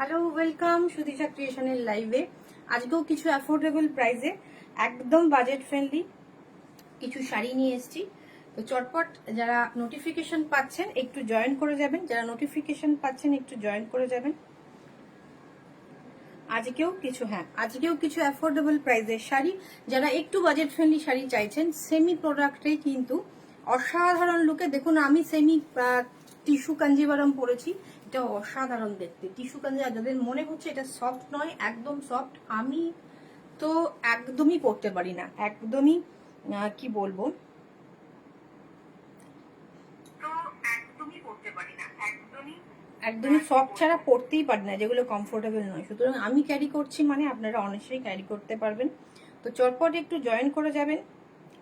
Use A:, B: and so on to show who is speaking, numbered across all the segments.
A: Hello, welcome Sudisha ক্রিয়েশনের লাইভে। আজকেও কিছু অ্যাফোর্ডেবল প্রাইসে একদম বাজেট ফ্রেন্ডলি কিছু শাড়ি নিয়ে এসেছি। তো চটপট যারা নোটিফিকেশন পাচ্ছেন একটু জয়েন করে যাবেন, যারা নোটিফিকেশন পাচ্ছেন একটু জয়েন করে যাবেন। আজকেও কিছু অ্যাফোর্ডেবল প্রাইসের শাড়ি, যারা একটু বাজেট ফ্রেন্ডলি শাড়ি চাইছেন সেমি প্রোডাক্টে কিন্তু অসাধারণ লুকে। দেখুন, আমি সেমি টিস্যু কাঞ্জিভারম পরেছি, এটা অসাধারণ দেখতে। টিস্যু কাঞ্জিভারম যাদের মনে হচ্ছে এটা সফট নয়, একদম সফট, আমি তো একদমই পরতে পারি না, একদমই কি বলবো, একদমই সফট ছাড়া পরতেই পারি না, যেগুলো কমফোর্টেবল নয়। সুতরাং আমি ক্যারি করছি মানে আপনারা অনেকটাই ক্যারি করতে পারবেন। তো চটপট একটু জয়েন করে যাবেন।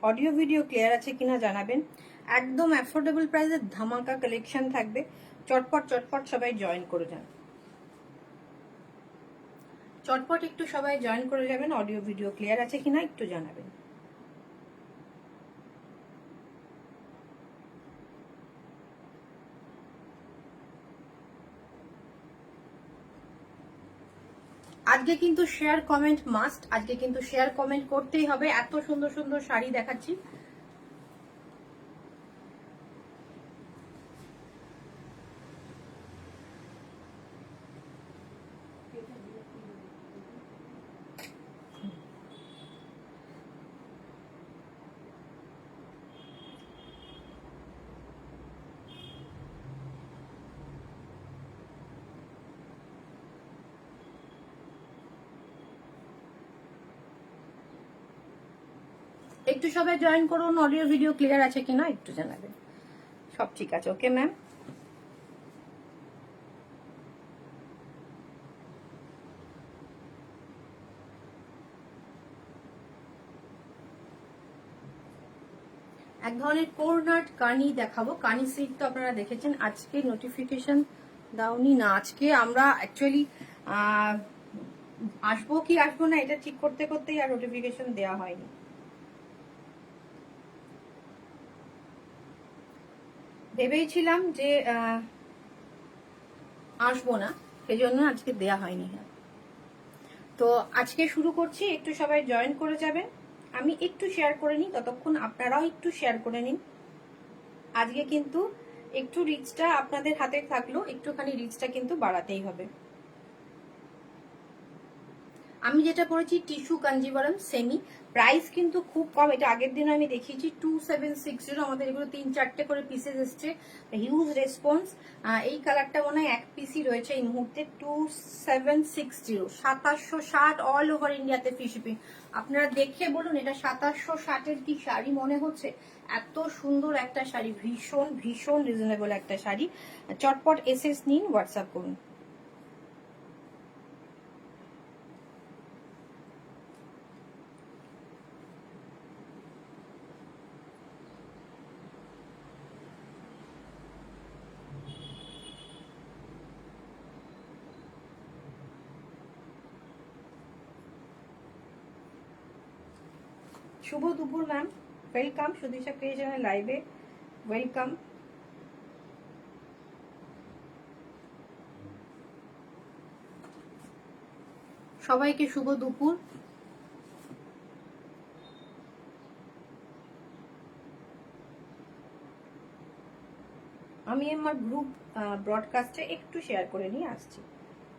A: অডিও ভিডিও ক্লিয়ার আছে কিনা জানাবেন। একদম অ্যাফোর্ডেবল প্রাইসে ধামাকা কালেকশন থাকবে। চটপট চটপট সবাই জয়েন করে যান, চটপট একটু সবাই জয়েন করে যাবেন। অডিও ভিডিও ক্লিয়ার আছে কিনা একটু জানাবেন। আজকে কিন্তু শেয়ার কমেন্ট মাস্ট, আজকে কিন্তু শেয়ার কমেন্ট করতেই হবে। এত সুন্দর সুন্দর শাড়ি দেখাচ্ছি। একটু সবাই জয়েন করুন। অডিও ভিডিও ক্লিয়ার আছে কিনা একটু জানাবেন। সব ঠিক আছে, ওকে ম্যাম। এক ধরনের কোরনাট কানি দেখাবো। কানি সিট তো আপনারা দেখেছেন। আজকে নোটিফিকেশন দাওনি না, আজকে আমরা অ্যাকচুয়ালি আসবো কি আসবো না এটা ঠিক করতে করতেই আর নোটিফিকেশন দেওয়া হয়নি। ভেবেছিলাম যে আসবো না, সেজন্য আজকে দেয়া হয়নি। তো আজকে শুরু করছি, একটু সবাই জয়েন করে যাবেন। আমি একটু শেয়ার করে নিই, ততক্ষণ আপনারাও একটু শেয়ার করে নিন। আজকে কিন্তু একটু রিচটা আপনাদের হাতে থাকলো, একটুখানি রিচটা কিন্তু বাড়াতেই হবে। আমি যেটা পড়েছি টিস্যু কাঞ্জিভারম সেমি, প্রাইস কিন্তু খুব কম। এটা আগের দিন আমি দেখিয়েছি 2760। আমাদের এগুলো 3-4টে করে পিসেস এসছে, হিউজ রেসপন্স। এই কালারটা মনে হয় এক পিসই রয়েছে এই মুহূর্তে। 2760, 2760 অল ওভার ইন্ডিয়াতে ফ্রি শিপিং। আপনারা দেখে বলুন এটা 2760-এর কি শাড়ি মনে হচ্ছে? এত সুন্দর একটা শাড়ি, ভীষণ ভীষণ রিজনেবল একটা শাড়ি। চটপট এসএস নিন, হোয়াটসঅ্যাপ করুন। শুভ দুপুর ম্যাম, ওয়েলকাম সুদিশা ক্রিয়েশনের লাইভে, ওয়েলকাম। সবাইকে শুভ দুপুর। আমি আমার গ্রুপ ব্রডকাস্টে একটু শেয়ার করে নিয়ে আসছি।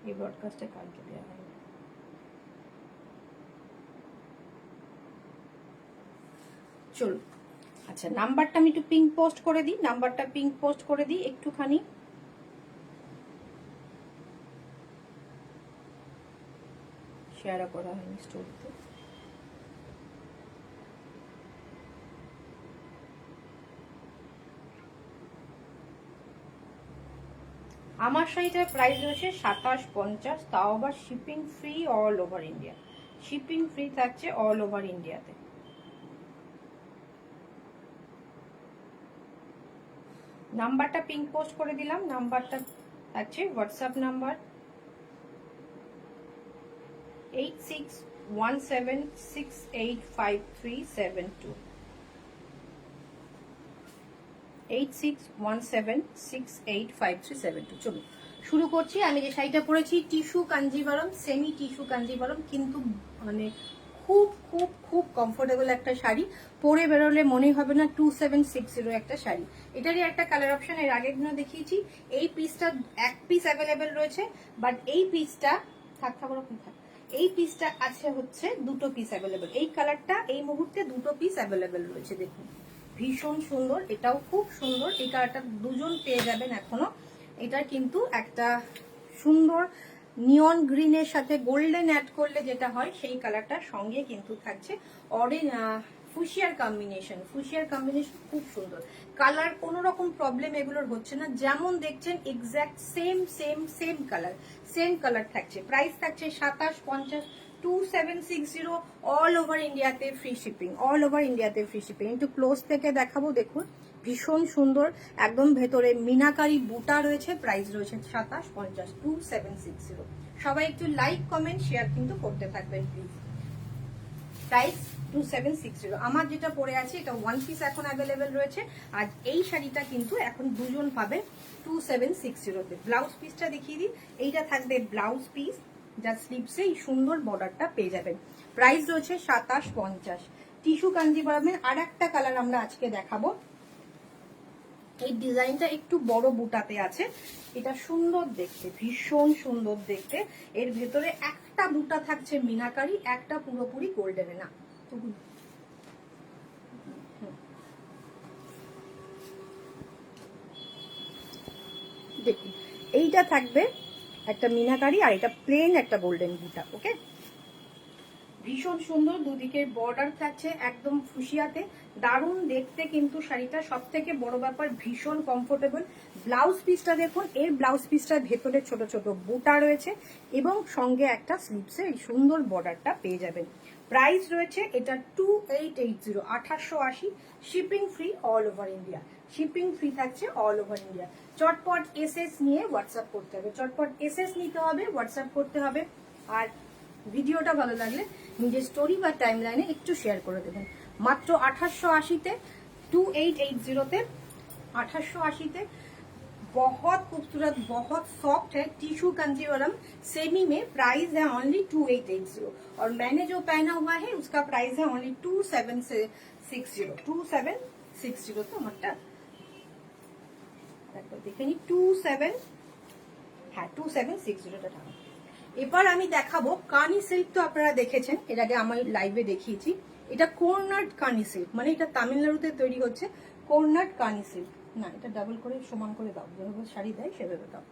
A: এই ব্রডকাস্টে কালকে দেওয়া হয়। চলুন, আচ্ছা নাম্বারটা আমি একটু পিঙ্ক পোস্ট করে দিই, নাম্বারটা পিঙ্ক পোস্ট করে দিই একটুখানি। শেয়ার করা হয়নি স্টোরিতে। আমার শাড়িটার প্রাইস রয়েছে 2750, তাও আবার shipping free all over India. Shipping free থাকছে অল ওভার ইন্ডিয়াতে। নাম্বারটা পিঙ্ক পোস্ট করে দিলাম, নাম্বারটা আছে হোয়াটসঅ্যাপ নাম্বার 8617685372। 8617685372। চলুন শুরু করছি। আমি যে শাড়িটা পরেছি tissue Kanjivaram, semi tissue Kanjivaram, কিন্তু মানে খুব খুব খুব কমফোর্টেবল একটা শাড়ি। পরে বেরোলে মনেই হবে না 2760 একটা শাড়ি। এটারই একটা কালার অপশন এর আগের দিনও দেখিয়েছি। এই পিসটা এক পিস অ্যাভেলেবেল রয়েছে, বাট এই পিসটা এই পিসটা আছে হচ্ছে দুটো পিস অ্যাভেলেবেল। এই কালারটা এই মুহূর্তে দুটো পিস অ্যাভেলেবেল রয়েছে। দেখুন ভীষণ সুন্দর, এটাও খুব সুন্দর। এই কালারটা দুজন পেয়ে যাবেন এখনো। এটার কিন্তু একটা সুন্দর নিয়ন গ্রিনের সাথে গোল্ডেন অ্যাড করলে যেটা হয় সেই কালারটা সঙ্গে কিন্তু থাকছে অরেঞ্জ ফুশিয়ার কম্বিনেশন। ফুশিয়ার কম্বিনেশন খুব সুন্দর কালার, কোনো রকম প্রবলেম এগুলোর হচ্ছে না। যেমন দেখছেন exact same same same colour থাকছে। প্রাইস থাকছে 2750, 2760, অল ওভার ইন্ডিয়াতে ফ্রি শিপিং, অল ওভার ইন্ডিয়াতে ফ্রি শিপিং। একটু ক্লোজ থেকে দেখাবো, দেখুন ভীষণ সুন্দর, একদম ভেতরে মিনাকারি বুটা রয়েছে। প্রাইস রয়েছে 2750, 2760। সবাই একটু লাইক কমেন্ট শেয়ার কিন্তু করতে থাকবেন প্লিজ। প্রাইস 2760। আমার যেটা পরে আছে এটা ওয়ান পিস এখন অ্যাভেলেবেল রয়েছে, আর এই শাড়িটা কিন্তু এখন দুজন পাবে 2760-তে। ব্লাউজ পিসটা দেখিয়ে দিই। এইটা থাকবে ব্লাউজ পিস, যা স্লিভসে এই সুন্দর বর্ডারটা পেয়ে যাবেন। প্রাইস রয়েছে 2750। টিস্যু কাঞ্জিভারমের আর একটা কালার আমরা আজকে দেখাবো। এই ডিজাইনটা একটু বড় বুটাতে আছে, এটা সুন্দর দেখতে, ভীষণ সুন্দর দেখতে। এর ভেতরে একটা বুটা থাকছে মিনাকারি, একটা পুরোপুরি গোল্ডেনে। না দেখুন এইটা থাকবে একটা মিনাকারি, আর এটা প্লেন একটা গোল্ডেন বুটা। ওকে, ভীষণ সুন্দর, দুদিকের বর্ডার থাকছে একদম ফুসিয়াতে, দারুণ দেখতে কিন্তু শাড়িটা। সব থেকে বড় ব্যাপার ভীষণ কমফোর্টেবল। ব্লাউজ পিসটা দেখুন, এর ব্লাউজ পিসটার ভেতরে ছোট ছোট বুটা রয়েছে এবং সঙ্গে একটা স্লিভসে এই সুন্দর বর্ডারটা পেয়ে যাবেন। প্রাইস রয়েছে এটা 2880, 2880। Shipping free all over India, shipping free থাকছে অল ওভার ইন্ডিয়া। চটপট এসএস নিয়ে হোয়াটসঅ্যাপ করতে হবে, চটপট এসএস নিতে হবে, হোয়াটসঅ্যাপ করতে হবে। আর ভিডিওটা ভালো লাগলে নিজের স্টোরি বা টাইম লাইনে একটু শেয়ার করে দেবেন। মাত্র 2880-তে, 2880-তে, 2880-তে। बहुत खूबसूरत, बहुत सॉफ्ट है टिश्यू कंजीवरम सेमी में। प्राइस है ओनली 2880, और मैंने जो पहना हुआ है उसका प्राइस है ओनली 2760, 2760। तो हमारा देखे 27, হ্যাঁ 2760টা। এবার আমি দেখাবো কানি সিল্ক। তো আপনারা দেখেছেন এর আগে আমি লাইভে দেখিয়েছি। এটা কর্নাট কানি সিল্ক, মানে এটা তামিলনাড়ুতে তৈরি হচ্ছে কর্নাট কানি সিল্ক। না এটা ডাবল করে সমান করে দাও, যেভাবে শাড়ি দেয় সেভাবে দাও,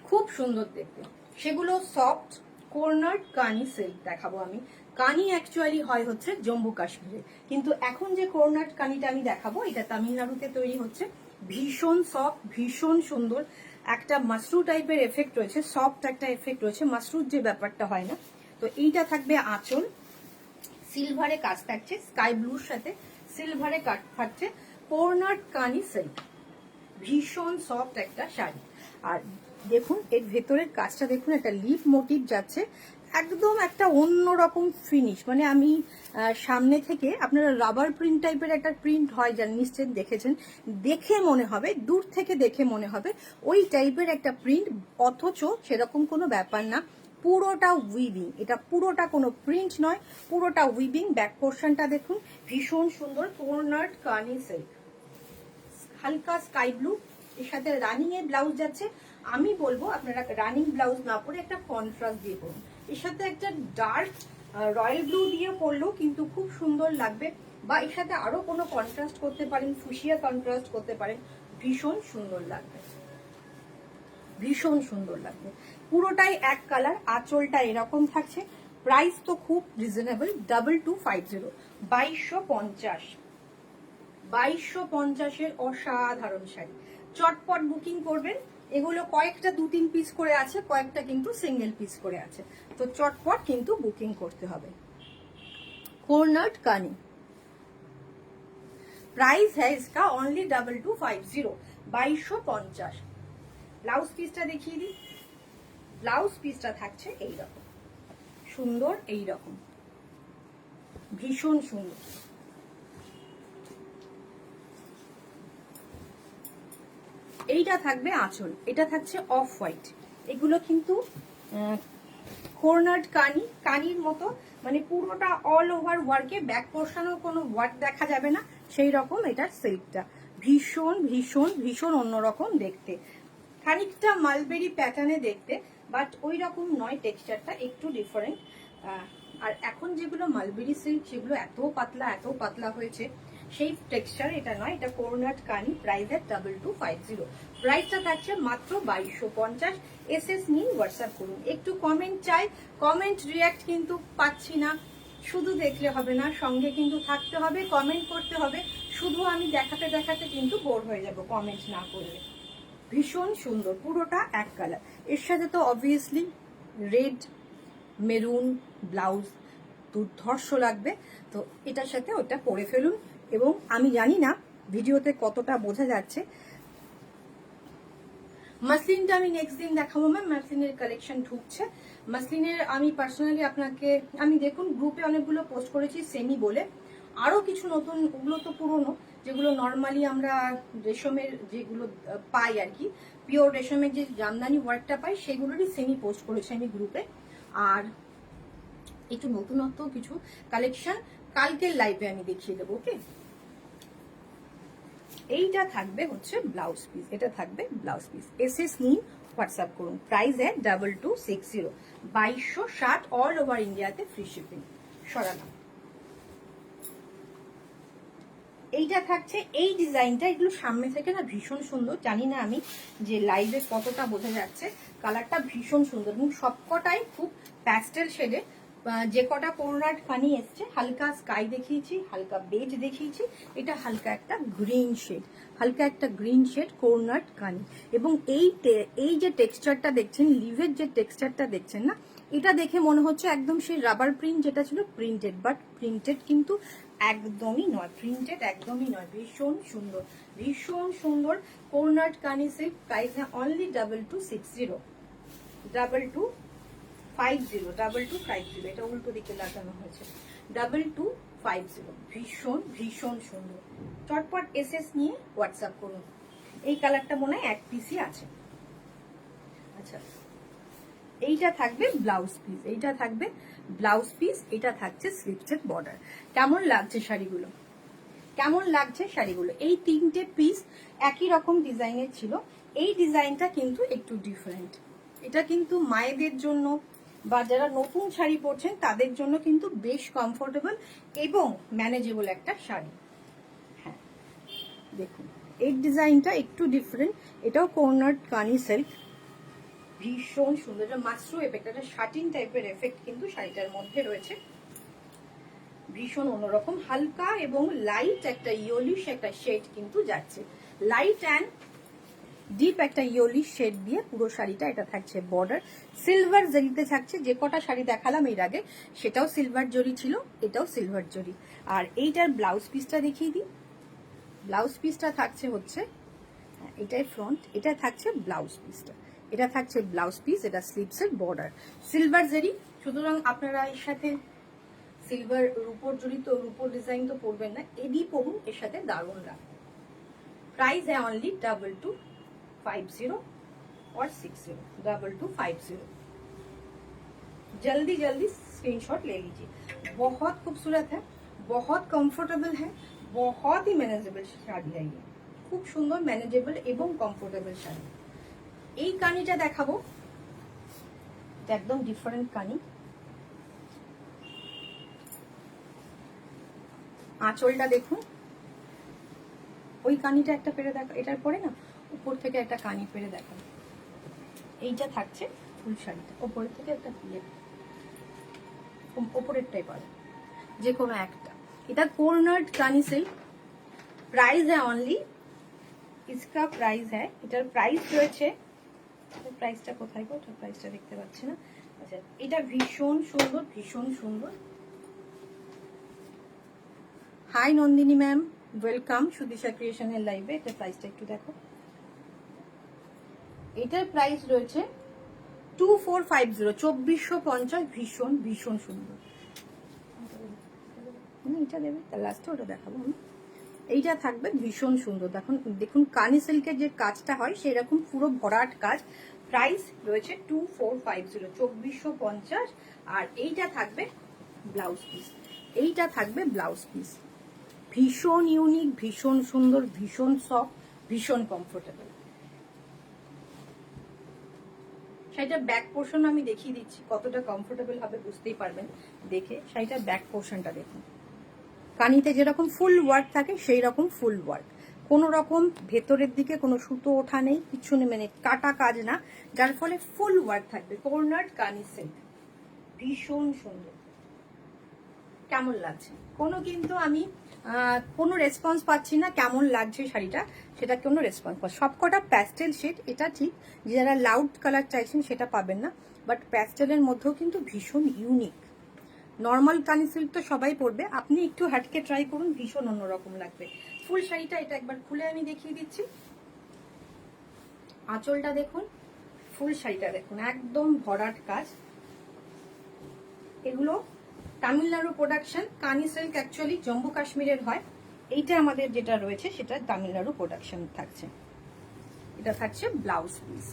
A: খুব সুন্দর দেখতে। সেগুলো সফট কর্নাট কানি সিল্ক দেখাবো আমি। কানি অ্যাকচুয়ালি হয় হচ্ছে জম্মু কাশ্মীরে, কিন্তু এখন যে কর্নাট কানিটা আমি দেখাবো এটা তামিলনাড়ুতে তৈরি হচ্ছে। ভীষণ সফট, ভীষণ সুন্দর, একটা মাশরু টাইপের এফেক্ট রয়েছে, সফট একটা এফেক্ট রয়েছে, মাশরুর যে ব্যাপারটা হয় না। তো এইটা থাকবে আঁচল, সিলভারে কাজ থাকছে, স্কাই ব্লুর সাথে সিলভারে কাজ থাকছে, কর্নাট কানি সিল্ক। ভীষণ সফট একটা শাড়ি। আর দেখুন এর ভেতরের কাজটা দেখুন, একটা লিফ মোটিভ যাচ্ছে, একদম একটা অন্যরকম ফিনিশ। মানে আমি সামনে থেকে, আপনারা রাবার প্রিন্ট টাইপের একটা প্রিন্ট হয় যা নিশ্চয় দেখেছেন, দেখে মনে হবে, দূর থেকে দেখে মনে হবে ওই টাইপের একটা প্রিন্ট, অথচ সেরকম কোনো ব্যাপার না। পুরোটা উইভিং, এটা পুরোটা কোনো প্রিন্ট নয়, পুরোটা উইভিং। ব্যাক পোর্শনটা দেখুন ভীষণ সুন্দর, কর্নাট কানি সিল্ক, হালকা স্কাই ব্লু, এর সাথে রানিং এর ব্লাউজ যাচ্ছে। আমি বলবো আপনারা রানিং ব্লাউজ না পরে একটা কন্ট্রাস্ট দিয়ে পরুন, এর সাথে একটা ডার্ক রয়্যাল ব্লু দিয়ে পরলেও কিন্তু খুব সুন্দর লাগবে, বা এর সাথে আরো কোনো কন্ট্রাস্ট করতে পারেন, ফুসিয়া কন্ট্রাস্ট করতে পারেন, ভীষণ সুন্দর লাগবে, ভীষণ সুন্দর লাগবে। পুরোটাই এক কালার, আঁচলটা এরকম থাকছে। প্রাইস তো খুব রিজনেবল, 2250, 2250, 2250-এর অসাধারণ শাড়ি। চটপট বুকিং করবেন। এগুলো কয়েকটা 2-3 পিস করে আছে, কয়েকটা কিন্তু সিঙ্গেল পিস করে আছে, তো চটপট কিন্তু বুকিং করতে হবে। কর্নাট কানি, प्राइस है इसका ओनली 2250, 2250। ব্লাউজ পিসটা দেখিয়ে দিই। ব্লাউজ পিসটা থাকছে এইরকম সুন্দর, এইরকম ভীষণ সুন্দর। এইটা থাকবে আঁচল, এটা থাকছে অফ হোয়াইট। এগুলো কিন্তু কর্নার্ড কানি, কানির মতো, মানে পুরোটা অল ওভার ওয়ার্কে, ব্যাক পোর্শনেও কোনো ওয়ার্ক দেখা যাবে না সেই রকম এটার সিল্কটা। ভীষণ ভীষণ ভীষণ অন্যরকম দেখতে, খানিকটা মালবেরি প্যাটার্নে দেখতে, বাট ওই রকম নয়, টেক্সচারটা একটু ডিফারেন্ট। আর এখন যেগুলো মালবেরি সিল্ক সেগুলো এত পাতলা হয়েছে, সেই টেক্সচার এটা নয়। এটা কোরনাট কানি, প্রাইস এর 2250। প্রাইসটা থাকছে মাত্র 2250। এসএস নিয়ে হোয়াটসঅ্যাপ করুন। একটু কমেন্ট চাই, কমেন্ট রিয়াক্ট কিন্তু পাচ্ছি না। শুধু দেখলে হবে না, সঙ্গে কিন্তু থাকতে হবে, কমেন্ট করতে হবে। শুধু আমি দেখাতে দেখাতে কিন্তু বোর হয়ে যাব কমেন্ট না করলে। ভীষণ সুন্দর, পুরোটা এক কালার। এর সাথে তো অবভিয়াসলি রেড মেরুন ব্লাউজ দুর্ধর্ষ লাগবে, তো এটার সাথে ওটা পরে ফেলুন। এবং আমি জানি না ভিডিওতে কতটা বোঝা যাচ্ছে, মাসলিনটা আমি নেক্সট দিন দেখাবো ম্যাম। মাসলিনের কালেকশন ঢুকছে। মাসলিনের আমি পার্সোনালি আপনাকে, আমি দেখুন গ্রুপে অনেকগুলো পোস্ট করেছি সেমি বলে, আরো কিছু নতুন, ওগুলো তো পুরনো, যেগুলো নর্মালি আমরা রেশমের যেগুলো পাই আর কি, পিওর রেশমের যে জামদানি ওয়ার্কটা পাই, সেগুলোরই সেমি পোস্ট করেছি আমি গ্রুপে। আর একটু নতুনত্ব কিছু কালেকশন কালকের লাইভে আমি দেখিয়ে দেবো। ওকে, এইটা থাকবে হচ্ছে ব্লাউজ পিস, এটা থাকবে ব্লাউজ পিস। এসএস নিন, হোয়াটসঅ্যাপ করুন। প্রাইস এর 2260, 2260 অল ওভার ইন্ডিয়াতে ফ্রি শিপিং। সরালাম। এইটা থাকছে, এই ডিজাইনটা, এগুলো সামনে থেকে না ভীষণ সুন্দর, জানি না আমি যে লাইভে কতটা বোঝা যাচ্ছে। কালারটা ভীষণ সুন্দর এবং সবকটাই খুব প্যাস্টেল শেডে। যে কটা কোরনাট কানি এসছে, হালকা স্কাই দেখিয়েছি, হালকা বেজ দেখিয়েছি, এটা হালকা একটা গ্রিন শেড, হালকা একটা গ্রিন শেড কোরনাট কানি। এবং এই যে টেক্সচারটা দেখছেন, লিভের যে টেক্সচারটা দেখছেন না, এটা দেখে মনে হচ্ছে একদম সেই রাবার প্রিন্ট যেটা ছিল প্রিন্টেড, বাট প্রিন্টেড কিন্তু একদমই নয়, প্রিন্টেড একদমই নয়। ভীষণ সুন্দর, ভীষণ সুন্দর কোরনাট কানি সিল্ক। প্রাইস অনলি 2260, 2250, এটা উল্টো দিকে লাগানো হয়েছে, 2250। ভীষণ ভীষণ সুন্দর। চটপট এসএস নিয়ে হোয়াটসঅ্যাপ করুন। এই কালারটা মনে হয় এক পিসই আছে। আচ্ছা, এইটা থাকবে ব্লাউজ পিস, এইটা থাকবে ব্লাউজ পিস, এটা থাকছে স্লিপসের বর্ডার। কেমন লাগছে শাড়িগুলো, কেমন লাগছে শাড়িগুলো? এই তিনটে পিস একই রকম ডিজাইনের ছিল, এই ডিজাইনটা কিন্তু একটু ডিফারেন্ট। এটা কিন্তু মায়েদের জন্য বা যারা নতুন শাড়ি পরছেন তাদের জন্য কিন্তু বেশ কমফোর্টেবল এবং ম্যানেজেবল একটা শাড়ি। হ্যাঁ দেখুন, এই ডিজাইনটা একটু ডিফারেন্ট, এটাও কোরনাট কানি সিল্ক, ভীষণ সুন্দর। এটা মাশরু এফেক্ট, একটা শাটিন টাইপের এফেক্ট কিন্তু শাড়িটার মধ্যে রয়েছে, ভীষণ অন্যরকম। হালকা এবং লাইট একটা ইয়োলিশ একটা শেড কিন্তু যাচ্ছে, লাইট অ্যান্ড ডিপ একটা ইয়োলিশ শেড দিয়ে পুরো শাড়িটা। এটা থাকছে বর্ডার, সিলভার জরিতে থাকছে। যে কটা শাড়ি দেখালাম এর আগে সেটাও সিলভার জরি ছিল, এটাও সিলভার জরি। আর এইটার ব্লাউজ পিসটা দেখিয়ে দিই। ব্লাউজ পিসটা থাকছে হচ্ছে, এটাই ফ্রন্ট, এটা থাকছে ব্লাউজ পিসটা, এটা থাকছে ব্লাউজ পিস, এটা স্লিভসের বর্ডার, সিলভার জরি। সুতরাং আপনারা এর সাথে সিলভার রূপোর জড়ি তো, রূপোর ডিজাইন তো পরবেন না, এডি পরুন, এর সাথে দারুণ লাগবে। প্রাইস है ओनली 2250 और 60, 2250। जल्दी जल्दी स्क्रीनशॉट ले लीजिए। बहुत खूबसूरत है, बहुत कंफर्टेबल है, बहुत ही मैनेजेबल শাড়ি है ये, খুব সুন্দর ম্যানেজেবল এবং কমফোর্টেবল শাড়ি। এই কানিটা দেখাবো, একদম ডিফারেন্ট কানি। আঁচলটা দেখুন, ওই কানিটা একটা পেরে দেখো, এটার পরে না উপর থেকে একটা কানি পেরে দেখো। এইটা থাকছে ফুল শাড়িটা, ওপর থেকে একটা ওপরেরটাই পারে যে কোনো একটা। এটা কোরনাট কানি সিল্ক। প্রাইস है ओनली, इसका प्राइस है, এটার প্রাইস রয়েছে, প্রাইসটা কোথায় গো, ওটার প্রাইসটা দেখতে পাচ্ছি না। আচ্ছা, এটা ভীষণ সুন্দর, ভীষণ সুন্দর। High Nandini ma'am, welcome Sudisha ক্রিয়েশনের লাইভে। এটার প্রাইসটা একটু দেখো। এটার প্রাইস রয়েছে 2450, 2450। ভীষণ ভীষণ সুন্দর। এটা দেবে, তার লাস্টে ওটা দেখাবো আমি। এইটা থাকবে ভীষণ সুন্দর। দেখুন দেখুন কানি সিল্কের যে কাজটা হয় সেই রকম পুরো ভরাট কাজ। প্রাইস রয়েছে 2450, 2450। আর এইটা থাকবে ব্লাউজ পিস, এইটা থাকবে ব্লাউজ পিস। ভীষণ ইউনিক, ভীষণ সুন্দর, ভীষণ সফট, ভীষণ কমফোর্টেবল। শাড়িটার ব্যাক পোর্শন আমি দেখিয়ে দিচ্ছি, কতটা কমফোর্টেবল হবে বুঝতেই পারবেন দেখে। শাড়িটার ব্যাক পোর্শনটা দেখুন, কানিতে যেরকম ফুল ওয়ার্ক থাকে সেই রকম ফুল ওয়ার্ক, কোনো রকম ভেতরের দিকে কোনো সুতো ওঠা নেই, কিছু নেই, মানে কাটা কাজ না, যার ফলে ফুল ওয়ার্ক থাকবে। কর্নার কানি সিল্ক, ভীষণ সুন্দর। কেমন লাগছে? কোনো কিন্তু আমি কোনো রেসপন্স পাচ্ছি না কেমন লাগছে শাড়িটা, সেটা কোনো রেসপন্স পাচ্ছি। সবকটা প্যাস্টেল শেড, এটা ঠিক, যারা লাউড কালার চাইছেন সেটা পাবেন না, বাট প্যাস্টেলের মধ্যেও কিন্তু ভীষণ ইউনিক। নর্মাল কানি সিল্ক তো সবাই পরবে, আপনি একটু হাটকে ট্রাই করুন, ভীষণ অন্যরকম লাগবে। ফুল শাড়িটা এটা একবার খুলে আমি দেখিয়ে দিচ্ছি। আঁচলটা দেখুন, ফুল শাড়িটা দেখুন, একদম ভরাট কাজ। এগুলো তামিলনাড়ু প্রোডাকশন। কানি সিল্ক অ্যাকচুয়ালি জম্মু কাশ্মীরের হয়, এইটা আমাদের যেটা রয়েছে সেটা তামিলনাড়ু প্রোডাকশন থাকছে। এটা থাকছে ব্লাউজ পিস,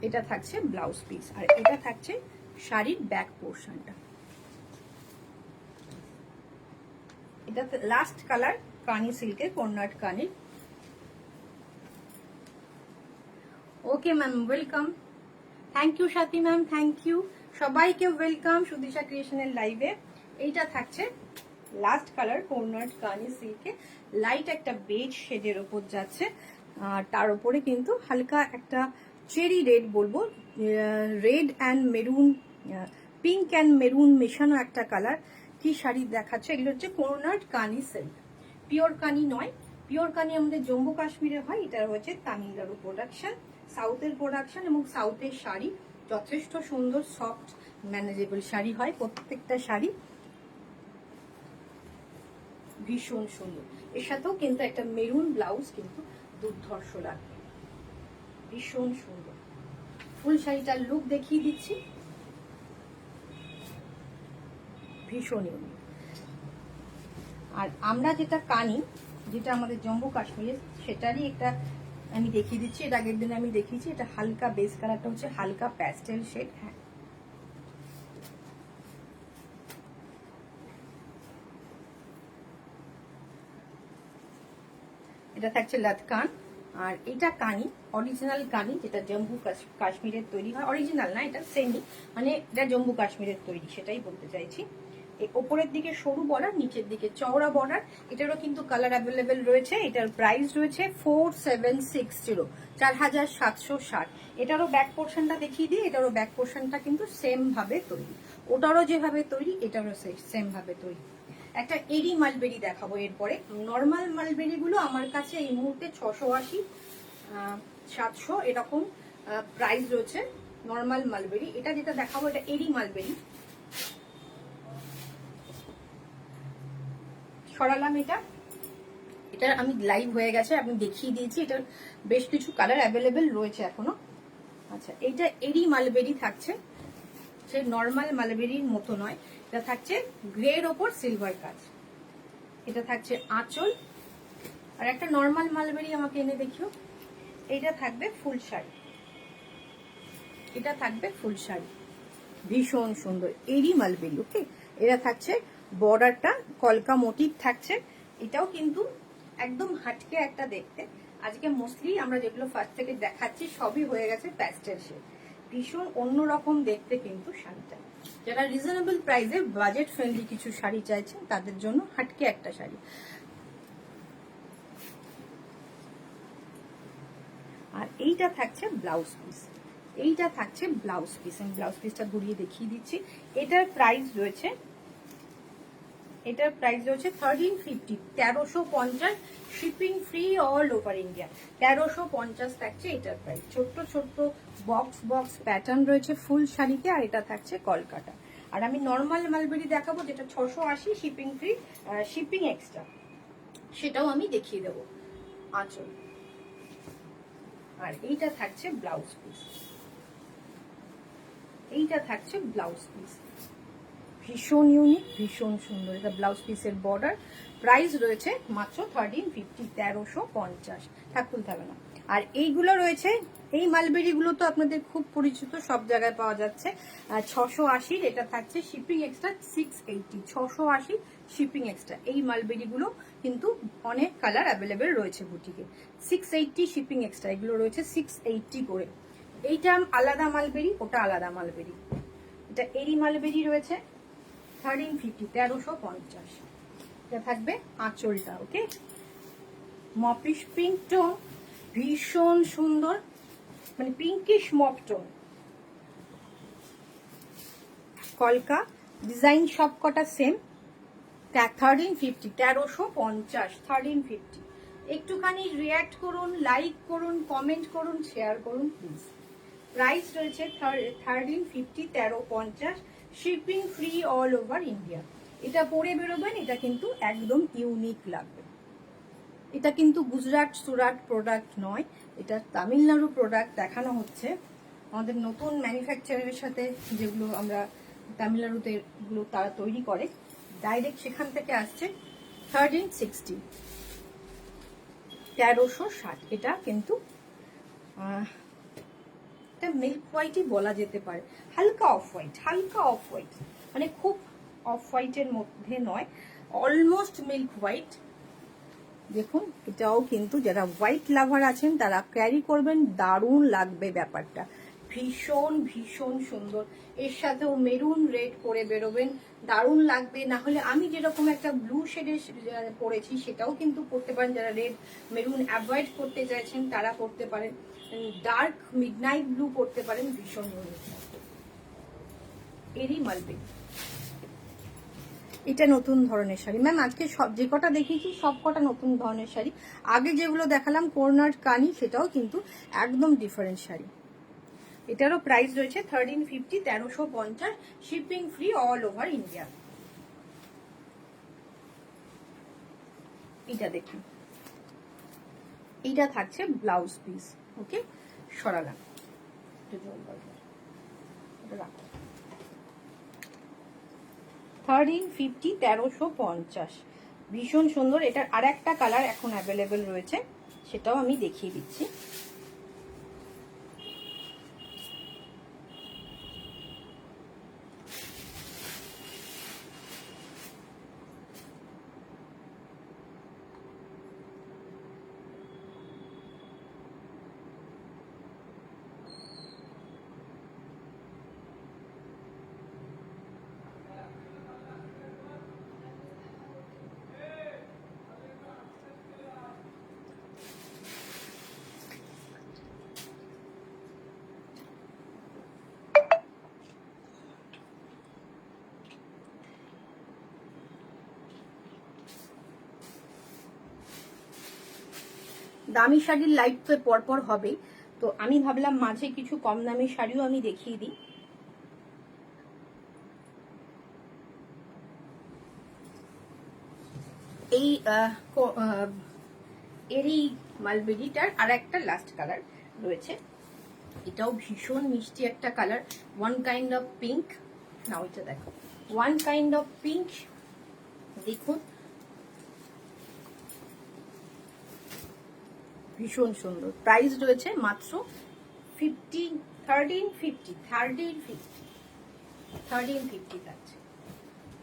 A: এটা থাকছে ব্লাউজ পিস, আর এটা থাকছে শাড়ির ব্যাক পোর্শনটা। এটা লাস্ট কালার কানি সিল্কের, কর্নার কানি। Okay ma'am, welcome. Thank you Swati ma'am, thank you সবাইকে, ওয়েলকাম সুদিশা ক্রিয়েশনের লাইভে। এইটা থাকছে লাস্ট কালার কর্নার কানি সিল্কে, লাইট একটা বেজ শেডের ওপর যাচ্ছে, আর তার উপরে কিন্তু হালকা একটা চেরি রেড বলবো, red and maroon, pink and maroon মেশানো একটা কালার। কি শাড়ি দেখাচ্ছে? এগুলো হচ্ছে কর্নার কানি সিল্ক, পিওর কানি নয়। পিওর কানি আমাদের জম্মু কাশ্মীরে হয়, এটা হচ্ছে তামিলনাড়ু প্রোডাকশন, সাউথের প্রোডাকশন, এবং সাউথের শাড়ি যথেষ্ট সুন্দর, সফট, ম্যানেজেবল শাড়ি হয় প্রত্যেকটা শাড়ি, ভীষণ সুন্দর। এর সাথেও কিন্তু একটা মেরুন ব্লাউজ কিন্তু দুর্ধর্ষ লাগবে, ভীষণ সুন্দর। ফুল শাড়িটার লুক দেখিয়ে দিচ্ছি, ভীষণ ইউনিক। আর আমরা যেটা কানি, যেটা আমাদের জম্মু কাশ্মীরে, সেটারই একটা আমি দেখিয়ে দিচ্ছি। এটা আগের দিন আমি দেখিয়েছি। এটা হালকা বেস কালারটা হচ্ছে হালকা প্যাস্টেল শেড। হ্যাঁ, এটা থাকছে লাটকান। আর এটা কানি, অরিজিনাল কানি, যেটা জম্মু কাশ্মীরের তৈরি হয়। অরিজিনাল না, এটা সেমি, মানে এটা জম্মু কাশ্মীরের তৈরি, সেটাই বলতে চাইছি। ওপরের দিকে সরু বর্ডার, নিচের দিকে চওড়া বর্ডার। এটারও কিন্তু কালার অ্যাভেলেবেল রয়েছে। এটার প্রাইস রয়েছে 4760, 4760। এটারও ব্যাক পোর্শনটা দেখিয়ে দিই। এটারও ব্যাক পোর্শনটা কিন্তু সেম ভাবে তৈরি, ওটারও যেভাবে তৈরি এটারও সেম ভাবে তৈরি। একটা এরি মালবেরি দেখাবো এরপরে। নর্মাল মালবেরি গুলো আমার কাছে এই মুহূর্তে 680, 700 এরকম প্রাইস রয়েছে নর্মাল মালবেরি। এটা যেটা দেখাবো এটা এরি মালবেরি। সরালাম এটা, এটা আমি লাইভ হয়ে গেছে, আমি দেখিয়ে দিয়েছি। এটার বেশ কিছু কালার অ্যাভেলেবেল রয়েছে এখনো। আচ্ছা, এইটা এরি মালবেরি থাকছে, সে নর্মাল মালবেরির মতো নয়। এটা থাকছে গ্রের ওপর সিলভার কাজ। এটা থাকছে আঁচল। আর একটা নর্মাল মালবেরি আমাকে এনে দেখিও। এটা থাকবে ফুল শাড়ি, এটা থাকবে ফুল শাড়ি, ভীষণ সুন্দর এরি মালবেরি। ওকে, এটা থাকছে বর্ডারটা কলকা মোটিভ থাকছে। এটাও কিন্তু একদম হাটকে একটা দেখতে। আজকে মোস্টলি আমরা যেগুলো ফার্স্ট থেকে দেখাচ্ছি সবই হয়ে গেছে প্যাস্টেল শেড, ভীষণ অন্যরকম দেখতে কিন্তু শাড়িটা। যারা রিজনেবল প্রাইসে বাজেট ফ্রেন্ডলি কিছু শাড়ি চাইছেন তাদের জন্য হাটকে একটা শাড়ি। আর এইটা থাকছে ব্লাউজ পিস, এইটা থাকছে ব্লাউজ পিস। আমি ব্লাউজ পিসটা ঘুরিয়ে দেখিয়ে দিচ্ছি। এটার প্রাইস রয়েছে, এটার প্রাইস রয়েছে 1350, 1350, shipping free all over India. 1350 থাকছে এটার প্রাইস। ছোট্ট ছোট্ট বক্স বক্স প্যাটার্ন রয়েছে ফুল শাড়িতে, আর এটা থাকছে কলকাতা। আর আমি নর্মাল মালবেরি দেখাবো যেটা 680, শিপিং ফ্রি, শিপিং এক্সট্রা, সেটাও আমি দেখিয়ে দেবো। আঁচল। আর এইটা থাকছে ব্লাউজ পিস, এইটা থাকছে ব্লাউজ পিস, ভীষণ ইউনিক, ভীষণ সুন্দর। এটা ব্লাউজ পিসের বর্ডার। প্রাইস রয়েছে মাত্র 1350, 1350। থাক খুলতে হবে না। আর এইগুলো রয়েছে, এই মালবেরিগুলো তো আপনাদের খুব পরিচিত, সব জায়গায় পাওয়া যাচ্ছে। 680, এটা থাকছে শিপিং এক্সট্রা 680, 680 শিপিং এক্সট্রা। এই মালবেরিগুলো কিন্তু অনেক কালার অ্যাভেলেবেল রয়েছে বুটিকে। 680 শিপিং এক্সট্রা, এগুলো রয়েছে 680 করে। এইটা আলাদা মালবেরি, ওটা আলাদা মালবেরি। এটা এরি মালবেরি রয়েছে 1350, 1350। এটা থাকবে আঁচলটা। ওকে, মপিশ পিঙ্ক টোন, ভীষণ সুন্দর, মানে পিঙ্কিশ মপ টোন। কলকা ডিজাইন সব কটা সেম। 1350, 1350, 1350। একটুখানি রিয়াক্ট করুন, লাইক করুন, কমেন্ট করুন, শেয়ার করুন প্লিজ। প্রাইস রয়েছে 1350, 1350, shipping free all over India. এটা পরে বেরোবেন, এটা কিন্তু একদম ইউনিক লাগবে। এটা কিন্তু গুজরাট সুরাট প্রোডাক্ট নয়, এটা তামিলনাড়ু প্রোডাক্ট দেখানো হচ্ছে। আমাদের নতুন ম্যানুফ্যাকচারের সাথে যেগুলো আমরা তামিলনাড়ুতে গুলো তারা তৈরি করে, ডাইরেক্ট সেখান থেকে আসছে। 1360, 1360। এটা কিন্তু মিল্ক হোয়াইটই বলা যেতে পারে, হালকা অফ হোয়াইট, হালকা অফ হোয়াইট, মানে খুব অফ হোয়াইটের মধ্যে নয়, অলমোস্ট মিল্ক হোয়াইট। দেখুন, এটাও কিন্তু যারা হোয়াইট লাভার আছেন তারা ক্যারি করবেন, দারুণ লাগবে ব্যাপারটা, ভীষণ ভীষণ সুন্দর। এর সাথেও মেরুন রেড পরে বেরোবেন, দারুণ লাগবে। না হলে আমি যেরকম একটা ব্লু শেডের পরেছি সেটাও কিন্তু পরতে পারেন। যারা রেড মেরুন অ্যাভয়েড করতে চাইছেন তারা পরতে পারেন, ডার্ক মিডনাইট ব্লু পরতে পারেন, ভীষণ ইউনিক। এরই মালবে, এটা নতুন ধরনের শাড়ি ম্যাম। আজকে সব যে কটা দেখিয়েছি সব কটা নতুন ধরনের শাড়ি। আগে যেগুলো দেখালাম কর্নার কানি, সেটাও কিন্তু একদম ডিফারেন্ট শাড়ি। এটারও প্রাইস রয়েছে 1350, 1350, shipping free all over India. এটা দেখুন, এইটা থাকছে ব্লাউজ পিস। ওকে, সরালাম, 1350, 1350, ভীষণ সুন্দর। এটার আর একটা কালার এখন অ্যাভেলেবেল রয়েছে, সেটাও আমি দেখিয়ে দিচ্ছি। দামি শাড়ির লাইট তো পরপর হবে, তো আমি ভাবলাম মাঝে কিছু কম দামি শাড়িও আমি দেখিয়ে দিই। এই এরই মালবেরিটার আর একটা লাস্ট কালার রয়েছে, এটাও ভীষণ মিষ্টি একটা colour, one kind of pink. না, ওইটা দেখো, ওয়ান কাইন্ড অফ পিঙ্ক। দেখুন, ভীষণ সুন্দর। প্রাইস রয়েছে মাত্র 1350, 1350 থাকছে,